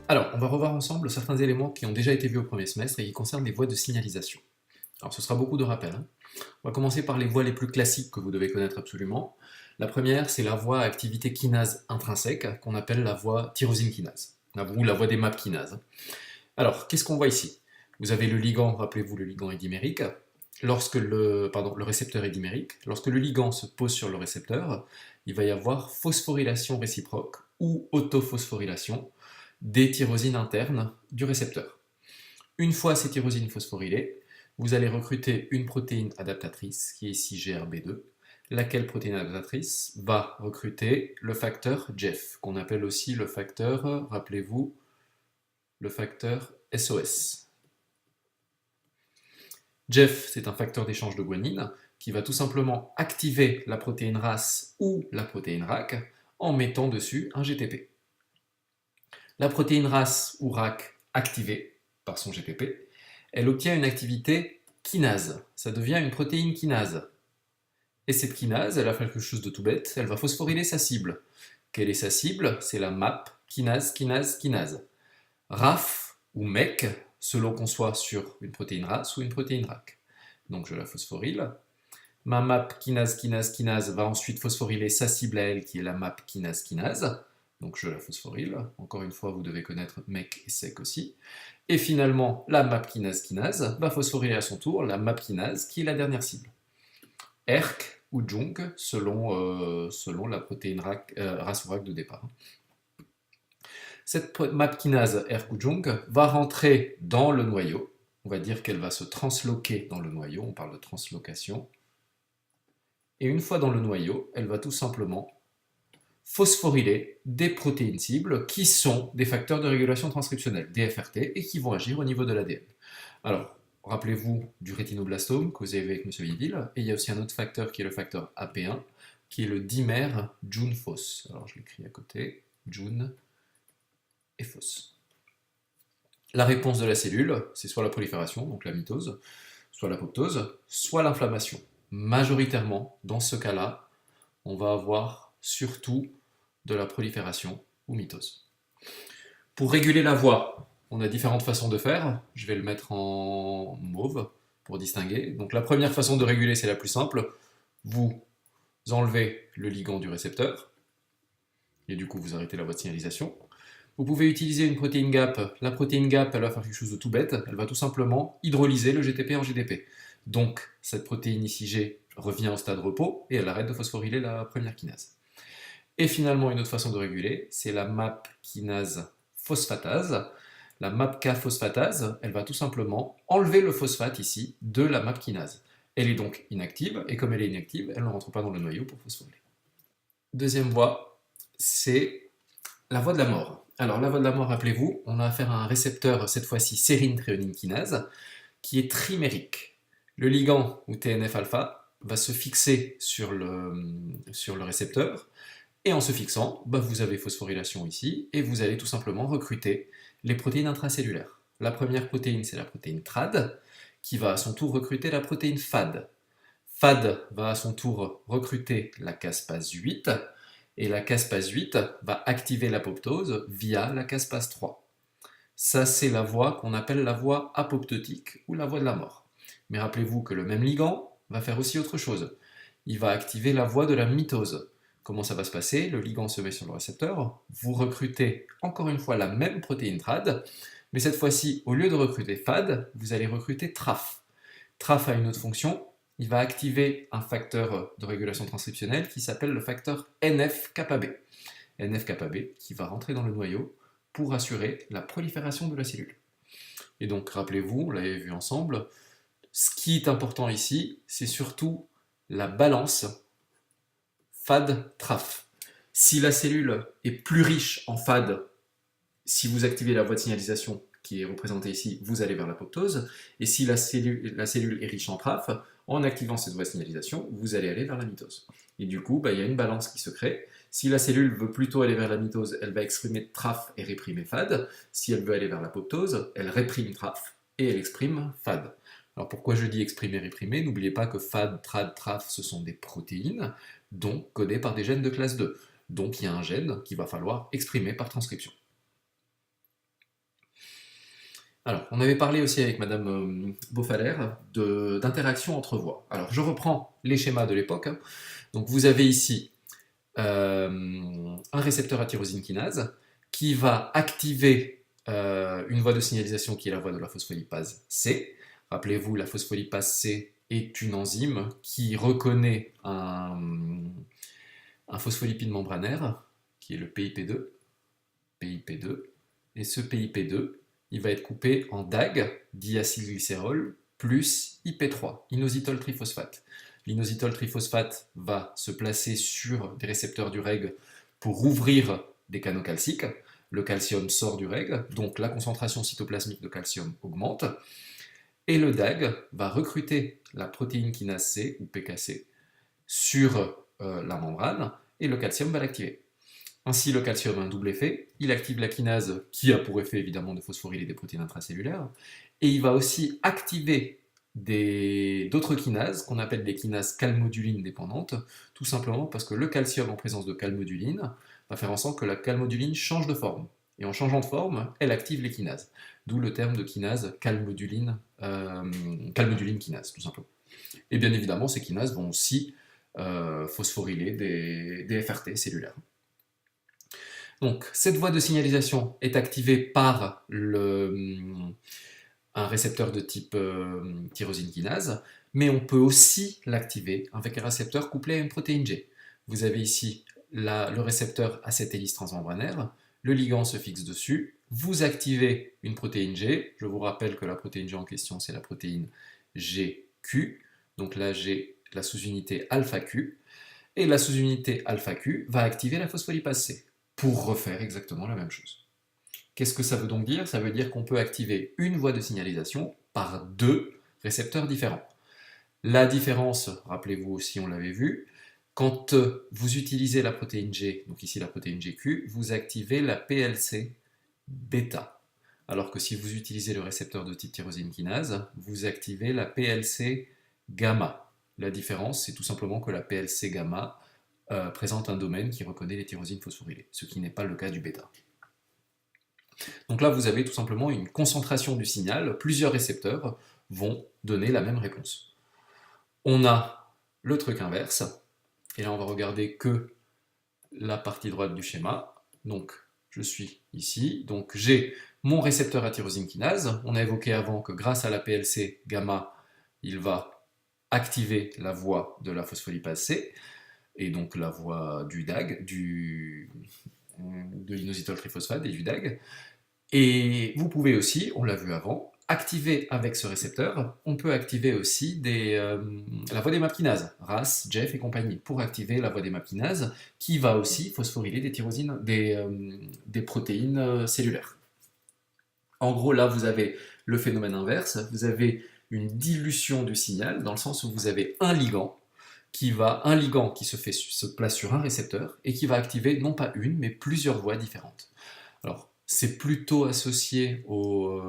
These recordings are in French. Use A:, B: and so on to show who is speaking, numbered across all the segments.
A: Alors, on va revoir ensemble certains éléments qui ont déjà été vus au premier semestre et qui concernent les voies de signalisation. Alors, ce sera beaucoup de rappels, hein. On va commencer par les voies les plus classiques que vous devez connaître absolument. La première, c'est la voie à activité kinase intrinsèque, qu'on appelle la voie tyrosine kinase, ou la voie des MAP kinases. Alors, qu'est-ce qu'on voit ici? Vous avez le ligand, rappelez-vous le ligand est dimérique, le récepteur est dimérique. Lorsque le ligand se pose sur le récepteur, il va y avoir phosphorylation réciproque ou autophosphorylation des tyrosines internes du récepteur. Une fois ces tyrosines phosphorylées, vous allez recruter une protéine adaptatrice, qui est ici GRB2, laquelle protéine adaptatrice va recruter le facteur GEF, qu'on appelle aussi le facteur, rappelez-vous, le facteur SOS. GEF, c'est un facteur d'échange de guanine qui va tout simplement activer la protéine RAS ou la protéine RAC en mettant dessus un GTP. La protéine RAS ou RAC activée par son GTP, elle obtient une activité kinase. Ça devient une protéine kinase. Et cette kinase, elle va faire quelque chose de tout bête, elle va phosphoryler sa cible. Quelle est sa cible? C'est la MAP kinase, kinase, kinase. RAF ou MEC, selon qu'on soit sur une protéine RAS ou une protéine RAC. Donc je la phosphoryle. Ma MAP kinase, kinase, kinase va ensuite phosphoryler sa cible à elle, qui est la MAP kinase, kinase. Donc je la phosphoryle. Encore une fois, vous devez connaître MEC et SEC aussi. Et finalement, la MAP kinase, kinase va phosphoryler à son tour la MAP kinase, qui est la dernière cible. ERK ou JUNC, selon la protéine RAS ou RAC de départ. Cette MAP kinase ERK ou JUNC va rentrer dans le noyau. On va dire qu'elle va se transloquer dans le noyau, on parle de translocation. Et une fois dans le noyau, elle va tout simplement phosphoryler des protéines cibles qui sont des facteurs de régulation transcriptionnelle, des FRT, et qui vont agir au niveau de l'ADN. Alors, rappelez-vous du rétinoblastome causé avec M. Yedil, et il y a aussi un autre facteur qui est le facteur AP1, qui est le dimère Jun-Phos. Alors, je l'écris à côté, Jun et Phos. La réponse de la cellule, c'est soit la prolifération, donc la mitose, soit l'apoptose, soit l'inflammation. Majoritairement, dans ce cas-là, on va avoir surtout de la prolifération ou mitose. Pour réguler la voix, on a différentes façons de faire. Je vais le mettre en mauve pour distinguer. Donc la première façon de réguler, c'est la plus simple. Vous enlevez le ligand du récepteur, et du coup vous arrêtez la voie de signalisation. Vous pouvez utiliser une protéine GAP. La protéine GAP, elle va faire quelque chose de tout bête. Elle va tout simplement hydrolyser le GTP en GDP. Donc cette protéine ici G revient au stade repos et elle arrête de phosphoryler la première kinase. Et finalement, une autre façon de réguler, c'est la MAP kinase phosphatase. La MAPK phosphatase, elle va tout simplement enlever le phosphate ici de la MAP kinase. Elle est donc inactive, et comme elle est inactive, elle ne rentre pas dans le noyau pour phosphoryler. Deuxième voie, c'est la voie de la mort. Alors la voie de la mort, rappelez-vous, on a affaire à un récepteur, cette fois-ci sérine thréonine kinase, qui est trimérique. Le ligand, ou TNF-alpha, va se fixer sur le récepteur, et en se fixant, vous avez phosphorylation ici, et vous allez tout simplement recruter les protéines intracellulaires. La première protéine, c'est la protéine TRAD, qui va à son tour recruter la protéine FAD. FAD va à son tour recruter la caspase 8, et la caspase 8 va activer l'apoptose via la caspase 3. Ça, c'est la voie qu'on appelle la voie apoptotique, ou la voie de la mort. Mais rappelez-vous que le même ligand va faire aussi autre chose. Il va activer la voie de la mitose. Comment ça va se passer? Le ligand se met sur le récepteur, vous recrutez encore une fois la même protéine TRAD, mais cette fois-ci, au lieu de recruter FAD, vous allez recruter TRAF. TRAF a une autre fonction, il va activer un facteur de régulation transcriptionnelle qui s'appelle le facteur NF-kappa B. NF-kappa B qui va rentrer dans le noyau pour assurer la prolifération de la cellule. Et donc, rappelez-vous, on l'avait vu ensemble, ce qui est important ici, c'est surtout la balance FAD-TRAF. Si la cellule est plus riche en FAD, si vous activez la voie de signalisation qui est représentée ici, vous allez vers l'apoptose. Et si la cellule est riche en TRAF, en activant cette voie de signalisation, vous allez aller vers la mitose. Et du coup, il y a une balance qui se crée. Si la cellule veut plutôt aller vers la mitose, elle va exprimer TRAF et réprimer FAD. Si elle veut aller vers l'apoptose, elle réprime TRAF et elle exprime FAD. Alors pourquoi je dis exprimer, réprimer? N'oubliez pas que FAD, TRAD, TRAF, ce sont des protéines, donc codées par des gènes de classe 2. Donc il y a un gène qu'il va falloir exprimer par transcription. Alors, on avait parlé aussi avec Madame Beaufalère d'interaction entre voies. Alors, je reprends les schémas de l'époque, hein. Donc, vous avez ici un récepteur à tyrosine kinase qui va activer une voie de signalisation qui est la voie de la phospholipase C. Rappelez-vous, la phospholipase C est une enzyme qui reconnaît un phospholipide membranaire, qui est le PIP2, et ce PIP2, il va être coupé en DAG, diacylglycérol, plus IP3, inositol triphosphate. L'inositol triphosphate va se placer sur des récepteurs du REG pour ouvrir des canaux calciques. Le calcium sort du REG, donc la concentration cytoplasmique de calcium augmente. Et le DAG va recruter la protéine kinase C, ou PKC, sur la membrane, et le calcium va l'activer. Ainsi, le calcium a un double effet. Il active la kinase, qui a pour effet évidemment de phosphoryler des protéines intracellulaires, et il va aussi activer d'autres kinases, qu'on appelle des kinases calmodulines dépendantes, tout simplement parce que le calcium en présence de calmoduline va faire en sorte que la calmoduline change de forme. Et en changeant de forme, elle active les kinases. D'où le terme de kinase calmoduline kinase, tout simplement. Et bien évidemment, ces kinases vont aussi phosphoryler des FRT cellulaires. Donc, cette voie de signalisation est activée par un récepteur de type tyrosine kinase, mais on peut aussi l'activer avec un récepteur couplé à une protéine G. Vous avez ici le récepteur à cette hélice transmembranaire, le ligand se fixe dessus, vous activez une protéine G, je vous rappelle que la protéine G en question c'est la protéine GQ, donc là j'ai la sous-unité alpha Q, et la sous-unité alpha Q va activer la phospholipase C, pour refaire exactement la même chose. Qu'est-ce que ça veut donc dire? Ça veut dire qu'on peut activer une voie de signalisation par deux récepteurs différents. La différence, rappelez-vous aussi, on l'avait vu, quand vous utilisez la protéine G, donc ici la protéine GQ, vous activez la PLC bêta. Alors que si vous utilisez le récepteur de type tyrosine kinase, vous activez la PLC gamma. La différence, c'est tout simplement que la PLC gamma présente un domaine qui reconnaît les tyrosines phosphorylées, ce qui n'est pas le cas du bêta. Donc là, vous avez tout simplement une concentration du signal, plusieurs récepteurs vont donner la même réponse. On a le truc inverse, et là on va regarder que la partie droite du schéma. Donc je suis ici, donc j'ai mon récepteur à tyrosine kinase. On a évoqué avant que grâce à la PLC gamma, il va activer la voie de la phospholipase C, et donc la voie du DAG, de l'inositol triphosphate et du DAG. Et vous pouvez aussi, on l'a vu avant, activer avec ce récepteur, on peut activer aussi la voie des MAP kinases, RAS, Jeff et compagnie, pour activer la voie des MAP kinases, qui va aussi phosphoryler des protéines cellulaires. En gros, là, vous avez le phénomène inverse, vous avez une dilution du signal, dans le sens où vous avez un ligand qui se place sur un récepteur et qui va activer non pas une, mais plusieurs voies différentes. Alors, c'est plutôt associé au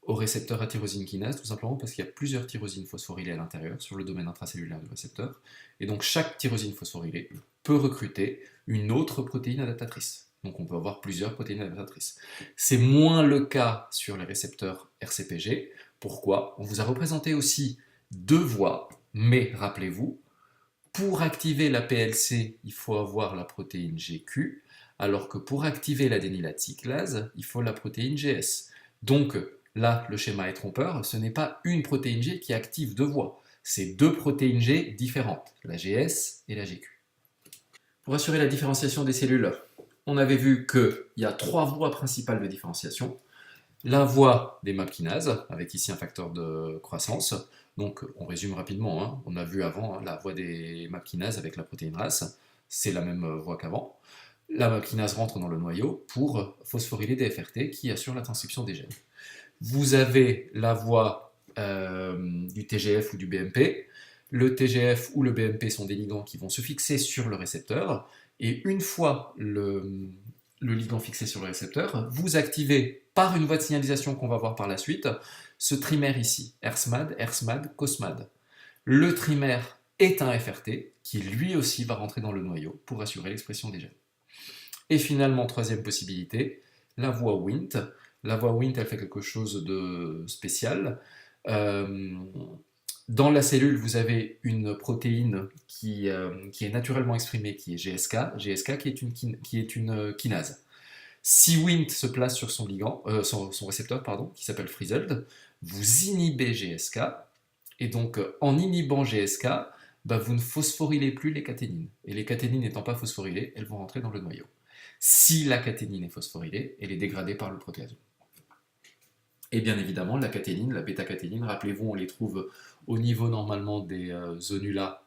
A: récepteur à tyrosine kinase, tout simplement parce qu'il y a plusieurs tyrosines phosphorylées à l'intérieur, sur le domaine intracellulaire du récepteur, et donc chaque tyrosine phosphorylée peut recruter une autre protéine adaptatrice. Donc on peut avoir plusieurs protéines adaptatrices. C'est moins le cas sur les récepteurs RCPG. Pourquoi? On vous a représenté aussi deux voies, mais rappelez-vous, pour activer la PLC, il faut avoir la protéine GQ, alors que pour activer l'adénylate cyclase, il faut la protéine GS. Donc là, le schéma est trompeur, ce n'est pas une protéine G qui active deux voies, c'est deux protéines G différentes, la GS et la GQ. Pour assurer la différenciation des cellules, on avait vu qu'il y a trois voies principales de différenciation. La voie des MAP kinases, avec ici un facteur de croissance. Donc on résume rapidement, hein. On a vu avant la voie des MAP kinases avec la protéine RAS, c'est la même voie qu'avant. La MAP kinase rentre dans le noyau pour phosphoryler des FRT qui assurent la transcription des gènes. Vous avez la voie du TGF ou du BMP. Le TGF ou le BMP sont des ligands qui vont se fixer sur le récepteur, et une fois le ligand fixé sur le récepteur, vous activez par une voie de signalisation qu'on va voir par la suite, ce trimère ici, RSMAD, RSMAD, COSMAD. Le trimère est un FRT qui lui aussi va rentrer dans le noyau pour assurer l'expression des gènes. Et finalement, troisième possibilité, la voie Wnt. La voie Wnt, elle fait quelque chose de spécial. Euh, Dans la cellule, vous avez une protéine qui est naturellement exprimée, qui est GSK qui est une kinase. Si Wnt se place sur son ligand, son récepteur, pardon, qui s'appelle Frizzled, vous inhibez GSK, et donc en inhibant GSK, bah, vous ne phosphorylez plus les caténines. Et les caténines n'étant pas phosphorylées, elles vont rentrer dans le noyau. Si la caténine est phosphorylée, elle est dégradée par le protéasome. Et bien évidemment, la caténine, la bêta-caténine, rappelez-vous, on les trouve au niveau normalement des zonula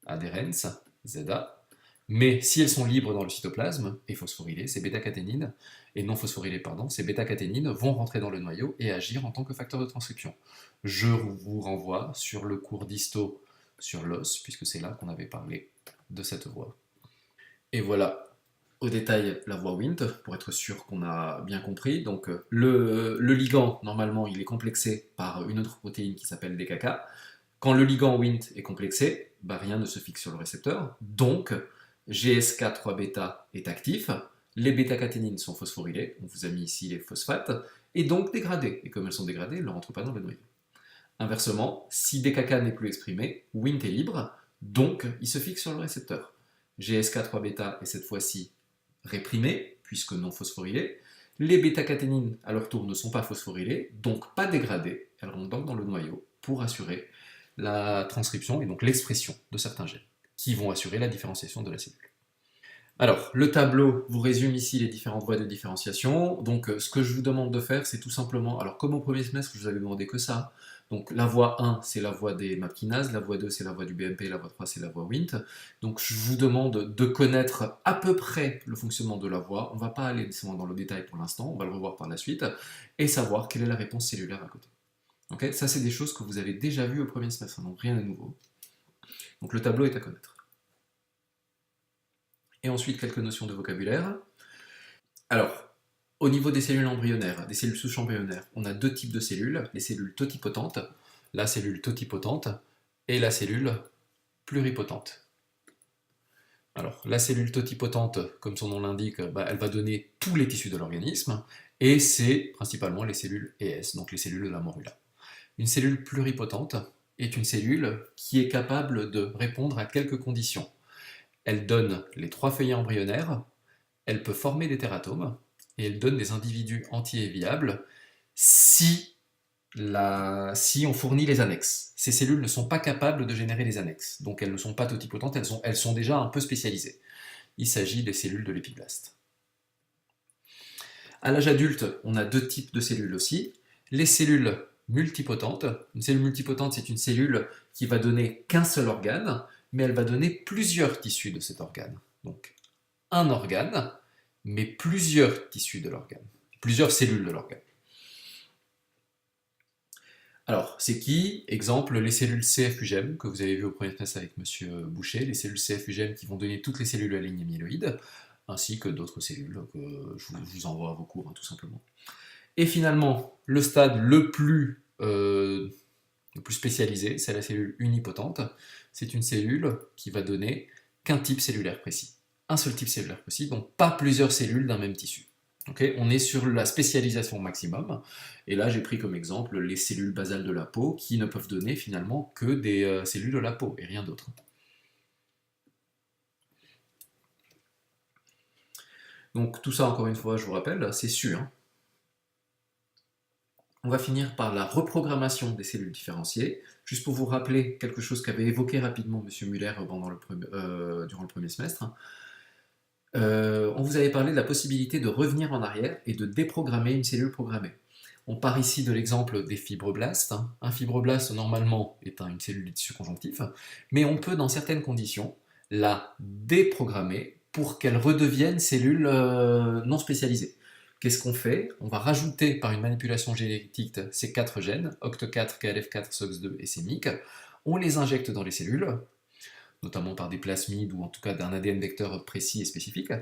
A: adherens, ZA, mais si elles sont libres dans le cytoplasme et phosphorylées, ces bêta-caténines, et non phosphorylées, pardon, ces bêta-caténines vont rentrer dans le noyau et agir en tant que facteur de transcription. Je vous renvoie sur le cours d'histo sur l'os, puisque c'est là qu'on avait parlé de cette voie. Et voilà au détail la voie Wnt, pour être sûr qu'on a bien compris. Donc le ligand, normalement, il est complexé par une autre protéine qui s'appelle DKK. Quand le ligand Wnt est complexé, bah, rien ne se fixe sur le récepteur, donc GSK3-bêta est actif, les bêta-caténines sont phosphorylées, on vous a mis ici les phosphates, et donc dégradées. Et comme elles sont dégradées, elles ne rentrent pas dans le noyau. Inversement, si DKK n'est plus exprimé, Wnt est libre, donc il se fixe sur le récepteur. GSK3-bêta est cette fois-ci réprimé, puisque non phosphorylé. Les bêta-caténines, à leur tour, ne sont pas phosphorylées, donc pas dégradées. Elles rentrent donc dans le noyau pour assurer la transcription et donc l'expression de certains gènes, qui vont assurer la différenciation de la cellule. Alors, le tableau vous résume ici les différentes voies de différenciation. Donc, ce que je vous demande de faire, c'est tout simplement, alors comme au premier semestre, je vous avais demandé que ça. Donc, la voie 1, c'est la voie des MAP kinases, la voie 2, c'est la voie du BMP, la voie 3, c'est la voie Wnt. Donc, je vous demande de connaître à peu près le fonctionnement de la voie. On ne va pas aller nécessairement dans le détail pour l'instant, on va le revoir par la suite, et savoir quelle est la réponse cellulaire à côté. Okay, ça, c'est des choses que vous avez déjà vues au premier semestre, donc rien de nouveau. Donc, le tableau est à connaître. Et ensuite, quelques notions de vocabulaire. Alors, au niveau des cellules embryonnaires, des cellules souches embryonnaires, on a deux types de cellules, les cellules totipotentes, la cellule totipotente et la cellule pluripotente. Alors, la cellule totipotente, comme son nom l'indique, bah, elle va donner tous les tissus de l'organisme, et c'est principalement les cellules ES, donc les cellules de la morula. Une cellule pluripotente est une cellule qui est capable de répondre à quelques conditions. Elle donne les 3 feuillets embryonnaires, elle peut former des tératomes, et elle donne des individus entiers et viables si on fournit les annexes. Ces cellules ne sont pas capables de générer les annexes, donc elles ne sont pas totipotentes, elles sont déjà un peu spécialisées. Il s'agit des cellules de l'épiblaste. À l'âge adulte, on a deux types de cellules aussi. Les cellules multipotentes. Une cellule multipotente, c'est une cellule qui va donner qu'un seul organe, mais elle va donner plusieurs tissus de cet organe. Donc, un organe, mais plusieurs tissus de l'organe, plusieurs cellules de l'organe. Alors, c'est qui? Exemple, les cellules CF-UGEM, que vous avez vu au premier test avec M. Boucher, les cellules CF-UGEM qui vont donner toutes les cellules à ligne myéloïde, ainsi que d'autres cellules que je vous envoie à vos cours, hein, tout simplement. Et finalement, le stade le plus spécialisé, c'est la cellule unipotente. C'est une cellule qui va donner qu'un type cellulaire précis. Un seul type cellulaire précis, donc pas plusieurs cellules d'un même tissu. Okay, on est sur la spécialisation maximum, et là j'ai pris comme exemple les cellules basales de la peau qui ne peuvent donner finalement que des cellules de la peau et rien d'autre. Donc tout ça, encore une fois, je vous rappelle, c'est sûr. Hein. On va finir par la reprogrammation des cellules différenciées, juste pour vous rappeler quelque chose qu'avait évoqué rapidement M. Muller durant le premier semestre. On vous avait parlé de la possibilité de revenir en arrière et de déprogrammer une cellule programmée. On part ici de l'exemple des fibroblastes. Un fibroblast, normalement, est une cellule du tissu conjonctif, mais on peut, dans certaines conditions, la déprogrammer pour qu'elle redevienne cellule non spécialisée. Qu'est-ce qu'on fait? On va rajouter par une manipulation génétique ces 4 gènes, OCT4, KLF4, SOX2 et CMYC. On les injecte dans les cellules, notamment par des plasmides ou en tout cas d'un ADN vecteur précis et spécifique.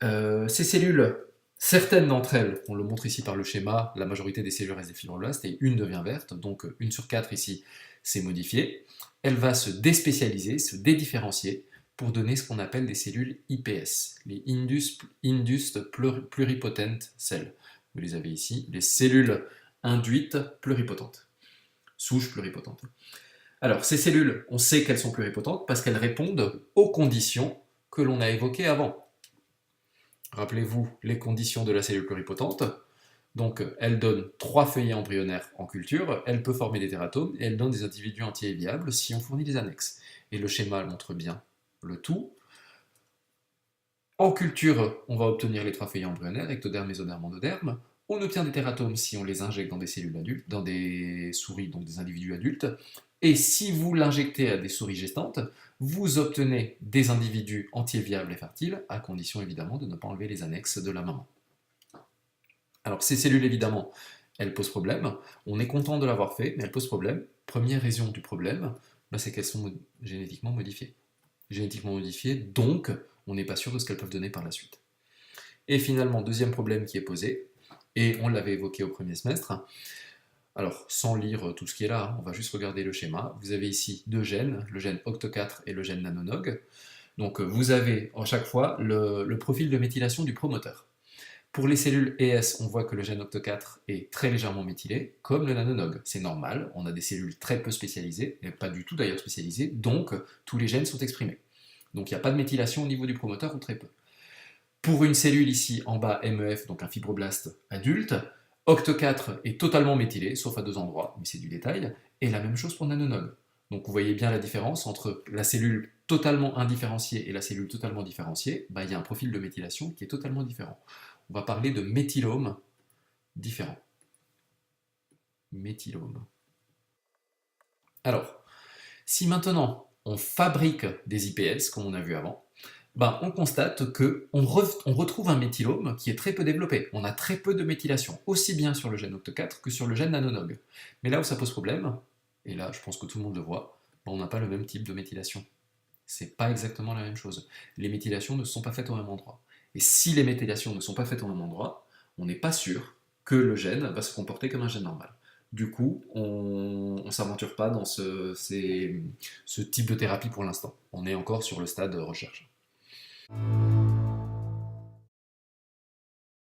A: Ces cellules, certaines d'entre elles, on le montre ici par le schéma, la majorité des cellules restent des fibroblastes et une devient verte, donc 1 sur 4 ici, c'est modifié. Elle va se déspécialiser, se dédifférencier pour donner ce qu'on appelle des cellules IPS, les Induced Pluripotent Cells, vous les avez ici, les cellules induites pluripotentes, souches pluripotentes. Alors, ces cellules, on sait qu'elles sont pluripotentes parce qu'elles répondent aux conditions que l'on a évoquées avant. Rappelez-vous les conditions de la cellule pluripotente. Donc, elle donne 3 feuillets embryonnaires en culture, elle peut former des tératomes et elle donne des individus entiers et viables si on fournit des annexes. Et le schéma montre bien le tout. En culture, on va obtenir les 3 feuillets embryonnaires, ectoderme, mésoderme, endoderme. On obtient des tératomes si on les injecte dans des cellules adultes, dans des souris, donc des individus adultes. Et si vous l'injectez à des souris gestantes, vous obtenez des individus entiers viables et fertiles, à condition évidemment de ne pas enlever les annexes de la maman. Alors ces cellules, évidemment, elles posent problème. On est content de l'avoir fait, mais elles posent problème. Première raison du problème, c'est qu'elles sont génétiquement modifiées. Génétiquement modifiées, donc on n'est pas sûr de ce qu'elles peuvent donner par la suite. Et finalement, deuxième problème qui est posé, et on l'avait évoqué au premier semestre. Alors, sans lire tout ce qui est là, on va juste regarder le schéma. Vous avez ici 2 gènes, le gène OCT4 et le gène nanonog. Donc vous avez à chaque fois le profil de méthylation du promoteur. Pour les cellules ES, on voit que le gène OCT4 est très légèrement méthylé, comme le nanonog. C'est normal, on a des cellules très peu spécialisées, et pas du tout d'ailleurs spécialisées, donc tous les gènes sont exprimés. Donc il n'y a pas de méthylation au niveau du promoteur, ou très peu. Pour une cellule ici en bas, MEF, donc un fibroblaste adulte, OCT4 est totalement méthylé, sauf à 2 endroits, mais c'est du détail, et la même chose pour nanonog. Donc vous voyez bien la différence entre la cellule totalement indifférenciée et la cellule totalement différenciée, il y a un profil de méthylation qui est totalement différent. On va parler de méthylome différent. Méthylome. Alors, si maintenant on fabrique des IPS, comme on a vu avant, on constate qu'on retrouve un méthylome qui est très peu développé. On a très peu de méthylation, aussi bien sur le gène OCT4 que sur le gène nanonog. Mais là où ça pose problème, et là je pense que tout le monde le voit, on n'a pas le même type de méthylation. C'est pas exactement la même chose. Les méthylations ne sont pas faites au même endroit. Et si les méthylations ne sont pas faites au même endroit, on n'est pas sûr que le gène va se comporter comme un gène normal. Du coup, on ne s'aventure pas dans ce type de thérapie pour l'instant. On est encore sur le stade de recherche.